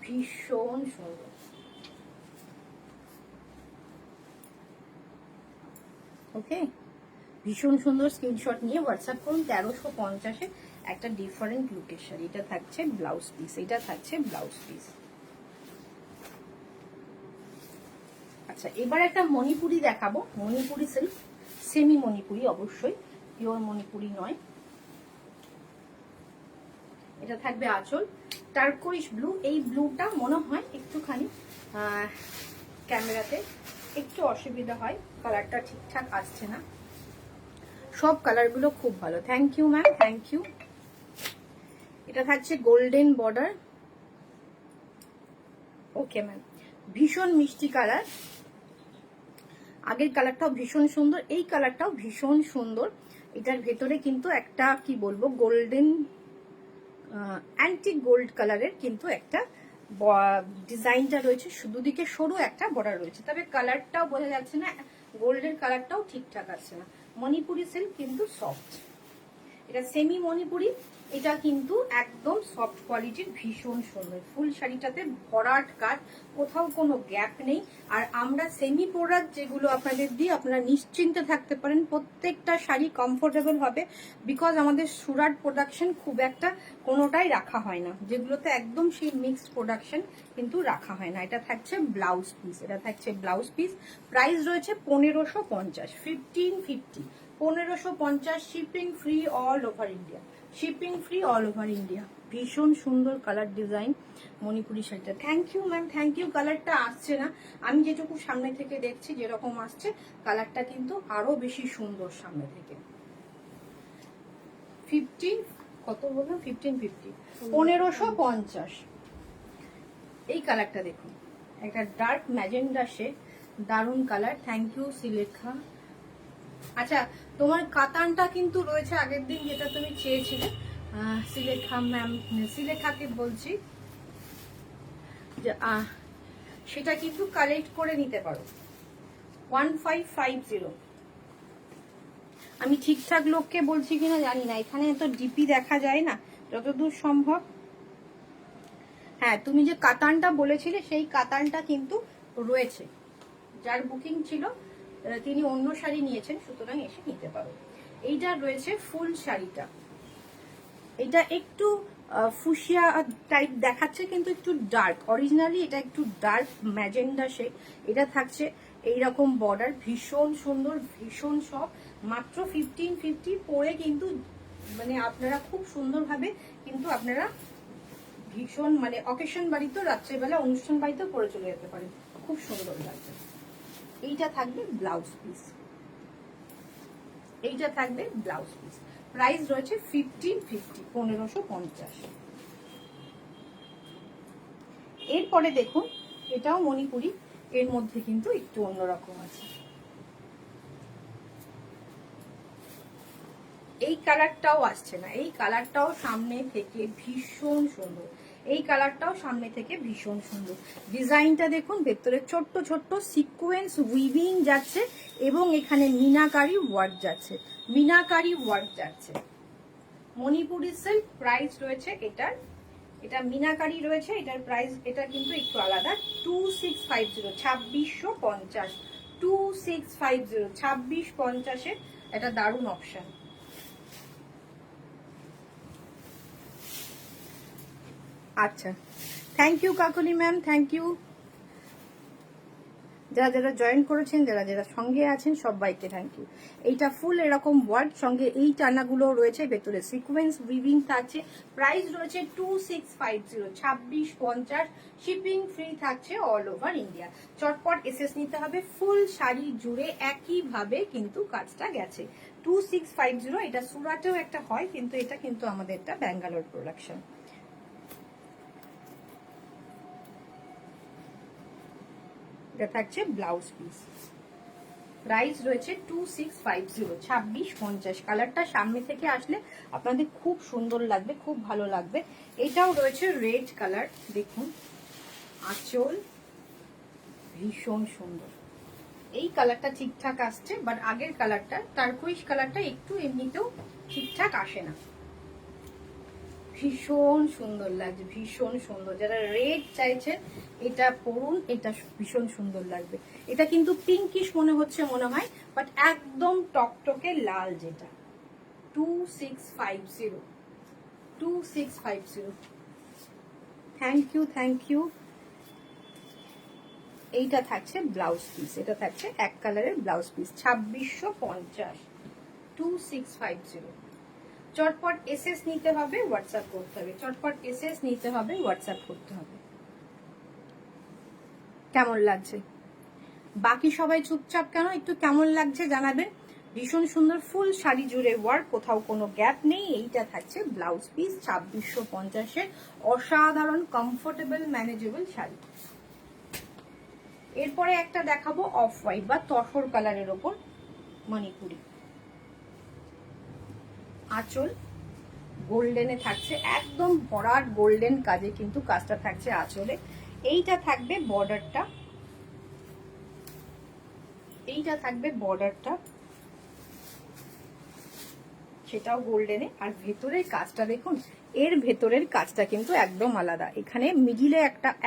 A: ভীষণ সুন্দর। ওকে, ভীষণ সুন্দর। স্ক্রিনশট নিয়ে হোয়াটসঅ্যাপ করুন। 1350-এ একটা ডিফারেন্ট লুকের শাড়ি। এটা থাকছে ব্লাউজ পিস, এটা থাকছে ব্লাউজ পিস। আচ্ছা, এবার একটা মণিপুরি দেখাবো, মণিপুরি সিল্ক, সেমি মণিপুরি, অবশ্যই পিওর মণিপুরি নয়। এটা থাকবে আঁচল, টার্কোইশ ব্লু। এই ব্লুটা মনে হয় একটুখানি ক্যামেরাতে একটু অসুবিধা হয়, কালারটা ঠিকঠাক আসছে না। সব কালারগুলো খুব ভালো। Thank you ma'am, thank you. এটা থাকছে গোল্ডেন বর্ডার। ওকে ম্যাম, ভীষণ মিষ্টি কালার। আগের কালারটাও ভীষণ সুন্দর, এই কালারটাও ভীষণ সুন্দর। এটার ভেতরে কিন্তু একটা কি বলবো গোল্ডেন অ্যান্টিক গোল্ড কালারের কিন্তু একটা ডিজাইনটা রয়েছে, দুদিকে সরু একটা বর্ডার রয়েছে, তবে কালারটাও বোঝা যাচ্ছে না, গোল্ডের কালারটাও ঠিকঠাক আছে না। মণিপুরি সিল্ক কিন্তু সফট, এটা সেমি মণিপুরি, এটা কিন্তু একদম সফট কোয়ালিটির, ভীষণ সুন্দর। ফুল শাড়িটাতে ভরাট কাজ, কোথাও কোনো গ্যাপ নেই। আর আমরা সেমি প্রোডাক্ট যেগুলো আপনাদের দিই, আপনারা নিশ্চিন্তে থাকতে পারেন, প্রত্যেকটা শাড়ি কমফোর্টেবল হবে, বিকজ আমাদের সুরাট প্রোডাকশন খুব একটা কোনোটাই রাখা হয় না, যেগুলোতে একদম সেই মিক্সড প্রোডাকশন কিন্তু রাখা হয় না। এটা থাকছে ব্লাউজ পিস, এটা থাকছে ব্লাউজ পিস। প্রাইস রয়েছে 1550, 1550, 1550, shipping free all over India, shipping free all over India. ভীষণ সুন্দর কালার ডিজাইন মণিপুরি শাড়িটা। Thank you ma'am, thank you. কালারটা আসছে না, আমি যেটুকু সামনে থেকে দেখছি যেরকম আসছে, কালারটা কিন্তু আরো বেশি সুন্দর সামনে থেকে। 15 কত বললাম, 1550, 1550। এই কালারটা দেখুন, একটা ডার্ক ম্যাজেন্ডা শেড, দারুন কালার। Thank you Sreelekha. আচ্ছা, তোমার কাতানটা কিন্তু রয়েছে আগের দিন যেটা তুমি চেয়েছিলে, শ্রীলেখা ম্যাম, শ্রীলেখাকে বলছি যে সেটা কিন্তু কালেক্ট করে নিতে পারো। 1550। আমি ঠিকঠাক লোককে বলছি কিনা জানি না, এখানে তো ডিপি দেখা যায় না যতদূর সম্ভব। হ্যাঁ, তুমি যে কাতানটা বলেছিলে সেই কাতানটা কিন্তু রয়েছে, যার বুকিং ছিল তিনি অন্য শাড়ি নিয়েছেন, সুতরাং এসে নিতে পারো। এইটা রয়েছে ফুল শাড়িটা, এটা একটু ফুশিয়া টাইপ দেখাচ্ছে কিন্তু একটু ডার্ক, অরিজিনালি এটা একটু ডার্ক ম্যাজেন্ডা শেড। এটা থাকছে এইরকম বর্ডার, ভীষণ সুন্দর, ভীষণ সব, মাত্র 1550 পরে কিন্তু মানে আপনারা খুব সুন্দরভাবে কিন্তু আপনারা ভীষণ মানে অকেশন বাড়িতেও, রাত্রেবেলা অনুষ্ঠান বাড়িতেও পরে চলে যেতে পারেন, খুব সুন্দর লাগবে। এইটা থাকবে ব্লাউজ পিস, এইটা থাকবে ব্লাউজ পিস। প্রাইস রয়েছে 1550, 1550। এরপরে দেখুন, এটাও মণিপুরি, এর মধ্যে কিন্তু একটু অন্যরকম আছে। এই কালারটাও আসছে না, এই কালারটাও সামনে থেকে ভীষণ সুন্দর, এই কালারটাও সামনে থেকে ভীষণ সুন্দর। ডিজাইনটা দেখুন, ভেতরে ছোট্ট ছোট্ট সিকোয়েন্স উইভিং যাচ্ছে এবং এখানে মিনাকারি ওয়ার্ক যাচ্ছে, মিনাকারি ওয়ার্ক যাচ্ছে। মণিপুরি সিল্ক, প্রাইস রয়েছে এটার, এটা মিনাকারি রয়েছে, এটার প্রাইস এটা কিন্তু একটু আলাদা, 2650, 2650, 2650, 2650-এর এটা দারুণ অপশন। আচ্ছা, thank you Kakoli ma'am, thank you. যারা যারা জয়েন করেছেন, যারা যারা সঙ্গে আছেন, সবাইকে থ্যাংক ইউ। এইটা ফুল এরকম ওয়ার্ক, সঙ্গে এই টানাগুলো রয়েছে, ভেতরে সিকোয়েন্স উইভিং থাকছে। প্রাইস রয়েছে 2650, 2650, শিপিং ফ্রি থাকছে অল ওভার ইন্ডিয়া। চটপট এসএস নিতে হবে, ফুল শাড়ি জুড়ে একইভাবে কিন্তু কাজটা গেছে। 2650, এটা সুরাটেও একটা হয়, কিন্তু এটা কিন্তু আমাদের একটা ব্যাঙ্গালোর প্রোডাকশন। এটা থাকছে ব্লাউজ পিস, প্রাইস রয়েছে 2650, 2650। কালারটা সামনে থেকে আসলে আপনাদের খুব সুন্দর লাগবে, খুব ভালো লাগবে। এটাও রয়েছে রেড কালার, দেখুন আঁচল ভীষণ সুন্দর। এই কালারটা ঠিকঠাক আসছে, বাট আগের কালারটা টারকুইশ কালারটা একটু এমনিতেও ঠিকঠাক আসে না। ভীষণ সুন্দর লাগছে, ভীষণ সুন্দর। যারা রেড চাইছেন এটা পরুন, এটা ভীষণ সুন্দর লাগবে। এটা কিন্তু পিঙ্কিশ মনে হচ্ছে মনে হয়, বাট একদম টকটকে লাল যেটা। 2650, 2650। Thank you, thank you. এইটা থাকছে ব্লাউজ পিস, এটা থাকছে এক কালারের ব্লাউজ পিস, 2650, 2650। চটপট এসএস নিতে হবে, হোয়াটসঅ্যাপ করতে হবে, চটপট এসএস নিতে হবে, হোয়াটসঅ্যাপ করতে হবে। কেমন লাগছে? বাকি সবাই চুপচাপ কেন? একটু কেমন লাগছে জানাবেন। ভীষণ সুন্দর ফুল শাড়ি জুড়ে ওয়ার্ক, কোথাও কোনো গ্যাপ নেই। এইটা থাকছে ব্লাউজ পিস, 2650-এর অসাধারণ কমফোর্টেবল ম্যানেজেবল শাড়ি। এরপরে একটা দেখাবো অফ হোয়াইট বা তসর কালারের ওপর মণিপুরি। আঁচল গোল্ডেনে থাকছে, একদম ভরাট গোল্ডেন কাজে কিন্তু কাজটা থাকছে আঁচলে। এইটা থাকবে বর্ডারটা, এইটা থাকবে বর্ডারটা, সেটাও গোল্ডেনে। আর ভেতরের কাজটা দেখুন, এর ভেতরের কাজটা কিন্তু একদম আলাদা। এখানে মিডিলে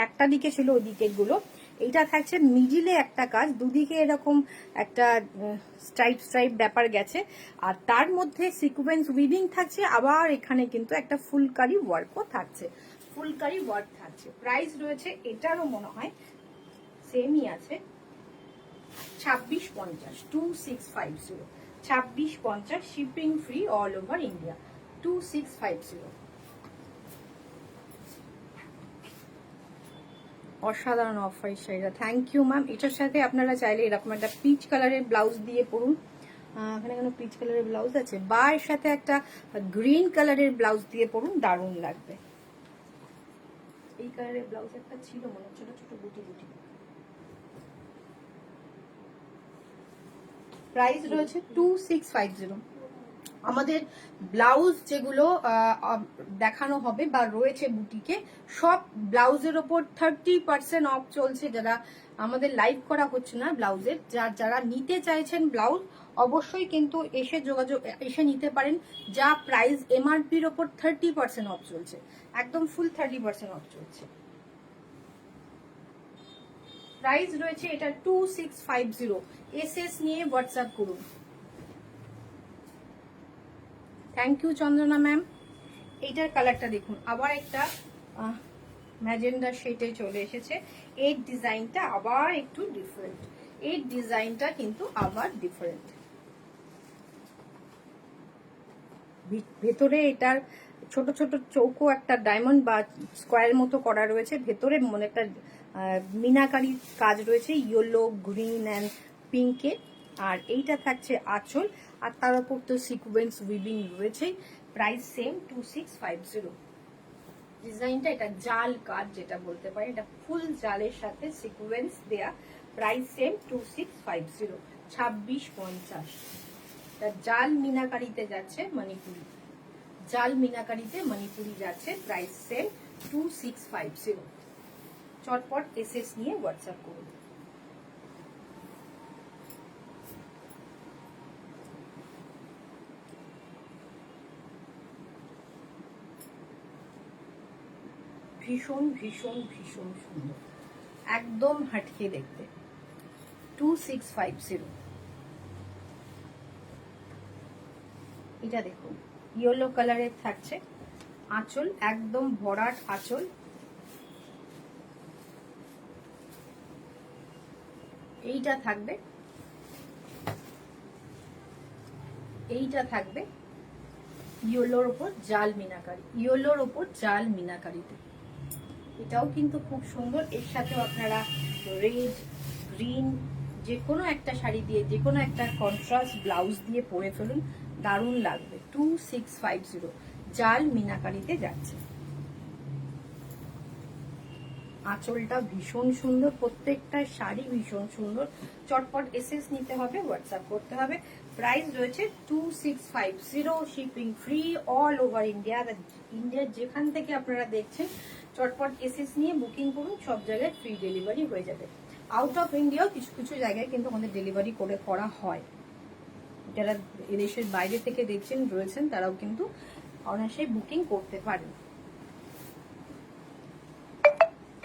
A: একটা দিকে ছিল ওই দিকের গুলো, এইটা থাকছে মিডিলে একটা কাজ, দুদিকে এরকম একটা স্ট্রাইপ স্ট্রাইপ ব্যাপার গেছে, আর তার মধ্যে সিকোয়েন্স উইভিং থাকছে। আবার এখানে কিন্তু একটা ফুলকারি ওয়ার্কও থাকছে, ফুলকারি ওয়ার্ক থাকছে। প্রাইস রয়েছে এটারও মনে হয় সেমই আছে, 2650, 2650, 2650, shipping free all over India, 2650। অসাধারণ অফার শাড়িটা, থ্যাংক ইউ ম্যাম। এটার সাথে আপনারা চাইলে এরকম একটা পিচ কালারের ব্লাউজ দিয়ে পরুন, এখানে কোনো পিচ কালারের ব্লাউজ আছে, বা এর সাথে একটা গ্রিন কালারের ব্লাউজ দিয়ে পরুন, দারুণ লাগবে। এই কালারের ব্লাউজ একটা ছিল মনে হচ্ছে, ছোট বুটি বুটি। প্রাইস রয়েছে 2650। আমাদের ব্লাউজ যেগুলো দেখানো হবে বা রয়েছে বুটিকে, সব ব্লাউজের ওপর 30% অফ চলছে। যারা আমাদের লাইভ করা হচ্ছে না ব্লাউজের, যারা নিতে চাইছেন ব্লাউজ, অবশ্যই কিন্তু এসে নিতে পারেন। যা প্রাইস এমআরপির ওপর 30% অফ চলছে, একদম ফুল 30% অফ চলছে। প্রাইস রয়েছে এটা 2650। এসএস নিয়ে হোয়াটসঅ্যাপ করুন। Thank you Chandana ma'am. এইটার কালারটা দেখুন, আবার একটা ম্যাজেন্ডা শেডে চলে এসেছে। এর ডিজাইনটা আবার একটু ডিফারেন্ট, এর ডিজাইনটা কিন্তু আবার ডিফারেন্ট। ভেতরে এটার ছোট ছোট চৌকো একটা ডায়মন্ড বা স্কোয়ার মতো করা রয়েছে, ভেতরে মনে একটা মিনাকারি কাজ রয়েছে, ইয়েলো, গ্রিন অ্যান্ড পিঙ্কে। আর এইটা থাকছে আঁচল, আর তার উপর তো সিকোয়েন্স উইভিং রয়েছে। Price same 2650। ডিজাইনটা এটা জাল কাজ যেটা বলতে পারি, এটা ফুল জালের সাথে সিকোয়েন্স দেয়া। Price same 2650, 2650। জাল মিনাকারিতে যাচ্ছে মণিপুরি, জাল মিনাকারিতে মণিপুরি যাচ্ছে। Price same 2650। চটপট এসএস নিয়ে হোয়াটসঅ্যাপ করুন। ভীষণ ভীষণ ভীষণ সুন্দর, একদম হাটকে দেখতে। 2650। এটা দেখুন, ইয়েলো কালারের থাকছে আঁচল, একদম ভরাট আঁচল। এইটা থাকবে, এইটা থাকবে ইয়েলোর ওপর জাল মিনাকারি, ইয়েলোর ওপর জাল মিনাকারিতে। এটাও কিন্তু খুব সুন্দর। এর সাথেও আপনারা রেড, গ্রিন যে কোনো একটা শাড়ি দিয়ে, যে কোনো একটা কন্ট্রাস্ট ব্লাউজ দিয়ে পরে ফেলুন, দারুণ লাগবে। 2650, জাল মিনাকারিতে যাচ্ছে। আঁচলটা ভীষণ সুন্দর, প্রত্যেকটা শাড়ি ভীষণ সুন্দর। চটপট এসএস নিতে হবে, হোয়াটসঅ্যাপ করতে হবে। প্রাইস রয়েছে 2650, shipping free all over India. ইন্ডিয়ার যেখান থেকে আপনারা দেখছেন, চটপট এসএস নিয়ে বুকিং করুন, সব জায়গায় ফ্রি ডেলিভারি হয়ে যাবে। আউট অফ ইন্ডিয়াও কিছু কিছু জায়গায় কিন্তু আমাদের ডেলিভারি করা হয়। যারা এদেশের বাইরে থেকে দেখছেন রয়েছেন, তারাও কিন্তু অনায়াসে বুকিং করতে পারেন।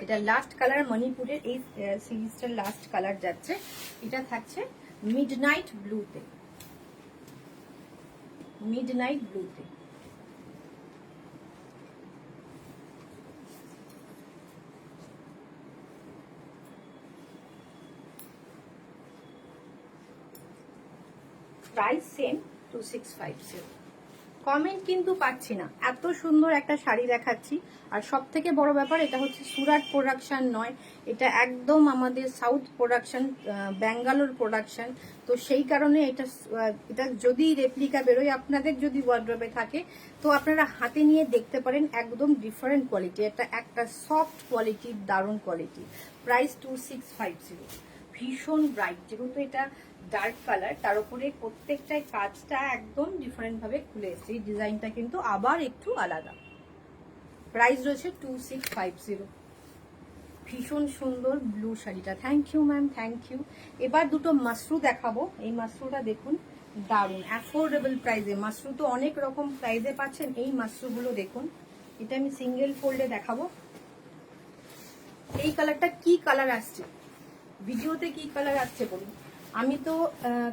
A: এটা লাস্ট কালার, মণিপুরের এই সিরিজটার লাস্ট কালার যাচ্ছে। এটা থাকছে মিডনাইট ব্লুতে, মিডনাইট ব্লুতে। Price same 2650। কমেন্ট কিন্তু পাচ্ছি না, এত সুন্দর একটা শাড়ি দেখাচ্ছি। আর সব থেকে বড় ব্যাপার, এটা হচ্ছে সুরাট প্রোডাকশন নয়, এটা একদম আমাদের সাউথ প্রোডাকশন, ব্যাঙ্গালোর প্রোডাকশন। তো সেই কারণে এটা যদি রেপ্লিকা বেরোয়, আপনাদের যদি ওয়ার্ড্রবে থাকে, তো আপনারা হাতে নিয়ে দেখতে পারেন, একদম ডিফারেন্ট কোয়ালিটি। এটা একটা সফট কোয়ালিটির, দারুণ কোয়ালিটি। প্রাইস 2650। ভীষণ ব্রাইট, যেহেতু এটা ডার্ক কালার, তার উপরে প্রত্যেকটাই কাজটা একদম ডিফারেন্ট ভাবে খুলে এসেছে। এই ডিজাইনটা কিন্তু আবার একটু আলাদা। প্রাইস রয়েছে 2650। ভীষণ সুন্দর ব্লু শাড়িটা। Thank you ma'am, thank you. এবার দুটো মাশরু দেখাবো। এই মাশরুটা দেখুন, দারুণ অ্যাফোর্ডেবল প্রাইসে। মাশরু তো অনেক রকম প্রাইসে পাচ্ছেন, এই মাশরুগুলো দেখুন। এটা আমি সিঙ্গেল ফোল্ডে দেখাবো। এই কালারটা কি কালার আসছে, ভিডিওতে কি কালার আসছে বলুন। আমি তো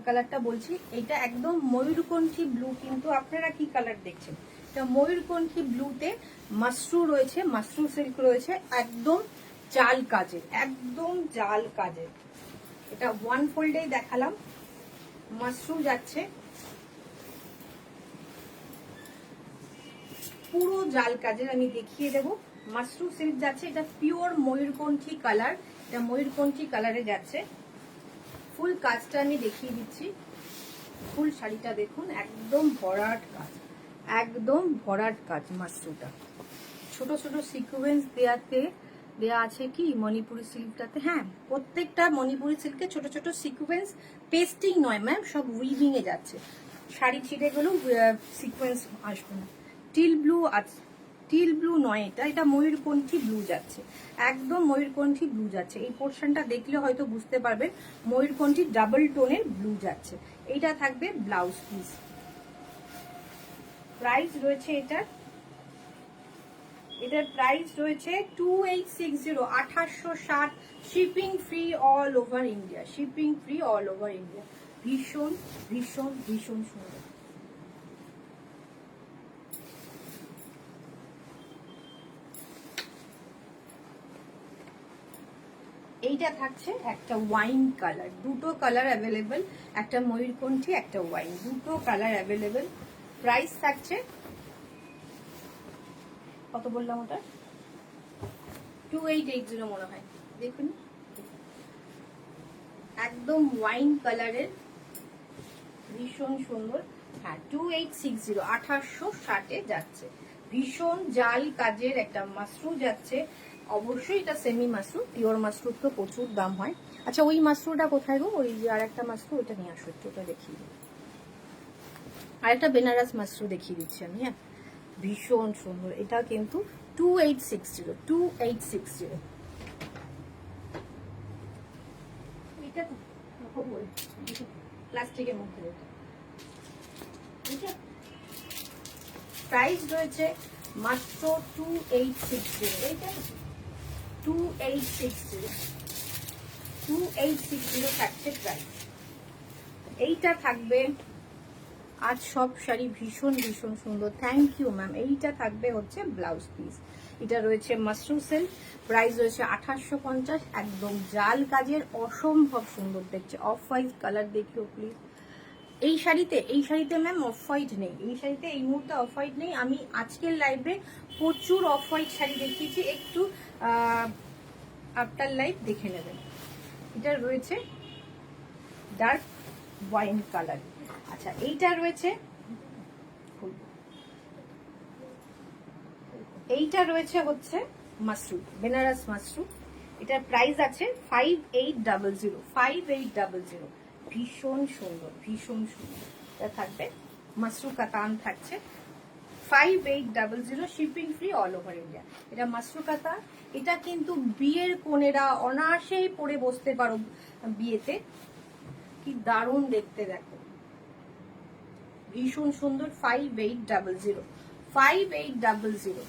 A: কালারটা বলছি, এটা একদম ময়ূরকণ্ঠী ব্লু, কিন্তু আপনারা কি কালার দেখছেন? এটা ময়ূরকণ্ঠী ব্লুতে মাশরু রয়েছে, মাশরু সিল্ক রয়েছে, একদম জাল কাজের, একদম জাল কাজের। এটা ওয়ান ফোল্ডেই দেখালাম। মাশরু যাচ্ছে পুরো জাল কাজের, আমি দেখিয়ে দেবো। মাশরু সিল্ক যাচ্ছে, এটা পিওর ময়ূরকণ্ঠী কালার, এটা ময়ূরকণ্ঠী কালারে যাচ্ছে। ফুল কাজটা আমি দেখিয়ে দিচ্ছি। ফুল শাড়িটা দেখুন, একদম ভরাট কাজ, একদম ভরাট কাজ। মাশরুটা ছোট ছোট সিকোয়েন্স দেয়া আছে কি মণিপুরি সিল্কটাতে। হ্যাঁ, প্রত্যেকটা মণিপুরি সিল্কে ছোট ছোট সিকোয়েন্স, পেস্টিং নয় ম্যাম, সব উইভিং এ যাচ্ছে। শাড়ি ছিঁড়ে গেলেও সিকোয়েন্স আসবে না। টিল ব্লু আছে, টিল ব্লু নয়, এটা ময়ূরকণ্ঠী ব্লু যাচ্ছে, একদম ময়ূরকণ্ঠী ব্লু যাচ্ছে। এই পোর্শনটা দেখলে হয়তো বুঝতে পারবেন ময়ূরকণ্ঠী ডাবল টোনের ব্লু যাচ্ছে। এইটা থাকবে ব্লাউজ পিস। প্রাইস রয়েছে এটার প্রাইস রয়েছে 2860, 2860। Shipping free all over India, shipping free all over India. ভীষণ ভীষণ ভীষণ সুন্দর। এইটা থাকছে একটা ওয়াইন কালার, দুটো কালার অ্যাভেলেবেল, একটা ময়ূরকণ্ঠী একটা ওয়াইন, দুটো কালার অ্যাভেলেবেল। প্রাইস থাকছে কত বললাম ওটা, 2880 মনে হয়। দেখুন একদম ওয়াইন কালারের, ভীষণ সুন্দর। হ্যাঁ, 2860, 2860 যাচ্ছে। ভীষণ জাল কাজের একটা মাশরু যাচ্ছে। অবশ্যই এটা সেমি মাশরু, পিওর মাশরু তো প্রচুর দাম হয়। আচ্ছা, ওই মাশরুটা কোথায় গো? ওই যে আর একটা মাশরু, ওটা নিয়ে আসো একটু, ওটা দেখিয়ে দিই। আরেকটা বেনারস মাশরু দেখিয়ে দিচ্ছি আমি। হ্যাঁ, ভীষণ সুন্দর। এটা কিন্তু 2860, 2860। এটা প্লাস্টিকের মধ্যে প্রাইস রয়েছে মাত্র 2860। এইটা 2860, 2860 থাকছে প্রাইস। এইটা থাকবে। আজ সব শাড়ি ভীষণ ভীষণ সুন্দর। Thank you ma'am. এইটা থাকবে হচ্ছে ব্লাউজ পিস। এটা রয়েছে মাশরু সিল্ক, প্রাইস রয়েছে 2850। একদম জাল কাজের, অসম্ভব সুন্দর দেখছে। অফ হোয়াইট কালার দেখিও প্লিজ। এই শাড়িতে ম্যাম অফ হোয়াইট নেই, এই শাড়িতে এই মুহূর্তে অফ হোয়াইট নেই। আমি আজকের লাইভে প্রচুর অফ হোয়াইট শাড়ি দেখিয়েছি, একটু আফটার লাইভ দেখে নেবেন। এটা রয়েছে ডার্ক ওয়াইন কালার। আচ্ছা, এইটা রয়েছে, এইটা রয়েছে হচ্ছে মাশরু, বেনারস মাশরু। এটার প্রাইস আছে 5800, 5800। ভীষণ সুন্দর, ভীষণ সুন্দর। এটা থাকবে মাশরু কাতান থাকছে 5800, shipping free all over India. এটা মাশরু কাতান। এটা কিন্তু বিয়ের কোণেরা অনায়াসেই পরে বসতে পারো বিয়েতে। কি দারুণ দেখতে দেখো, ভীষণ সুন্দর। 5800, 5800।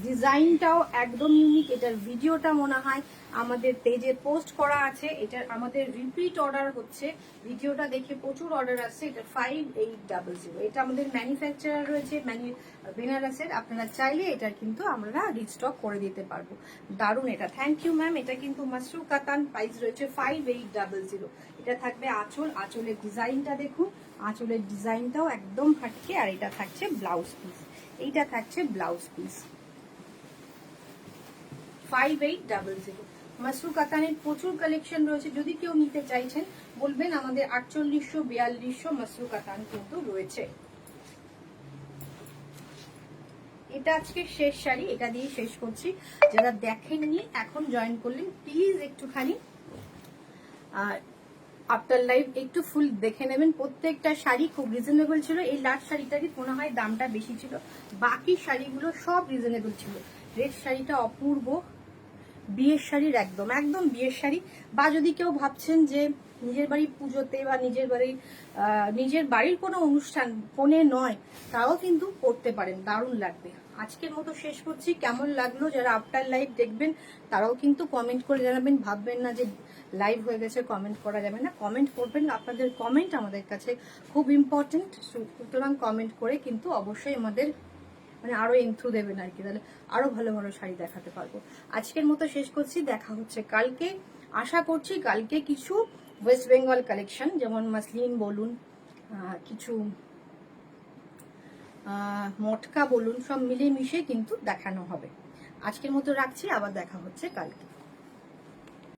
A: ডিজাইনটাও একদম ইউনিক। এটার ভিডিওটা মনে হয় আমাদের পেজে পোস্ট করা আছে। এটার আমাদের রিপিট অর্ডার হচ্ছে, ভিডিওটা দেখে প্রচুর অর্ডার আসছে। এটা 5800। এটা আমাদের ম্যানুফ্যাকচারার রয়েছে বেনারসের। আপনারা চাইলে এটা কিন্তু আমরা রিস্টক করে দিতে পারবো। দারুণ এটা। Thank you ma'am. এটা কিন্তু মাশরু কাতান, প্রাইস রয়েছে 5800। এটা থাকবে আঁচল, আঁচলের ডিজাইনটা দেখুন, আঁচলের ডিজাইনটাও একদম হাটকে। আর এটা থাকছে ব্লাউজ পিস, এইটা থাকছে ব্লাউজ পিস। 5800। মাশরু কাতানের প্রচুর কালেকশন রয়েছে, যদি কেউ নিতে চাইছেন বলবেন। আমাদের 4800, 4200 মাশরু কাতান কিন্তু রয়েছে। এটা আজকে শেষ শাড়ি, এটা দিয়ে শেষ করছি। যারা দেখেননি এখন জয়েন করলেন, প্লিজ একটুখানি আফটার লাইভ একটু ফুল দেখে নেবেন। প্রত্যেকটা শাড়ি খুব রিজনেবল ছিল। এই লাস্ট শাড়িটারই মনে হয় দামটা বেশি ছিল, বাকি শাড়িগুলো সব রিজনেবল ছিল। রেড শাড়িটা অপূর্ব, বিয়ের শাড়ির একদম একদম বিয়ের শাড়ি। বা যদি কেউ ভাবছেন যে নিজের বাড়ির পুজোতে বা নিজের বাড়ির কোনো অনুষ্ঠান ফোনে নয়, তাও কিন্তু পরতে পারেন, দারুণ লাগবে। আজকের মতো শেষ করছি। কেমন লাগলো যারা আফটার লাইভ দেখবেন তারাও কিন্তু কমেন্ট করে জানাবেন। ভাববেন না যে লাইভ হয়ে গেছে কমেন্ট করা যাবে না, কমেন্ট করবেন। আপনাদের কমেন্ট আমাদের কাছে খুব ইম্পর্টেন্ট, সুতরাং কমেন্ট করে কিন্তু অবশ্যই আমাদের আরো এন্থ্রু দেবেন আর কি, তাহলে আরো ভালো ভালো শাড়ি দেখাতে পারবো। আজকের মতো শেষ করছি, দেখা হচ্ছে কালকে। আশা করছি কালকে কিছু ওয়েস্ট বেঙ্গল কালেকশন, যেমন মাসলিন বলুন, কিছু মটকা বলুন, সব মিলিয়ে মিশিয়ে কিন্তু দেখানো হবে। আজকের মতো রাখছি, আবার দেখা হচ্ছে কালকে।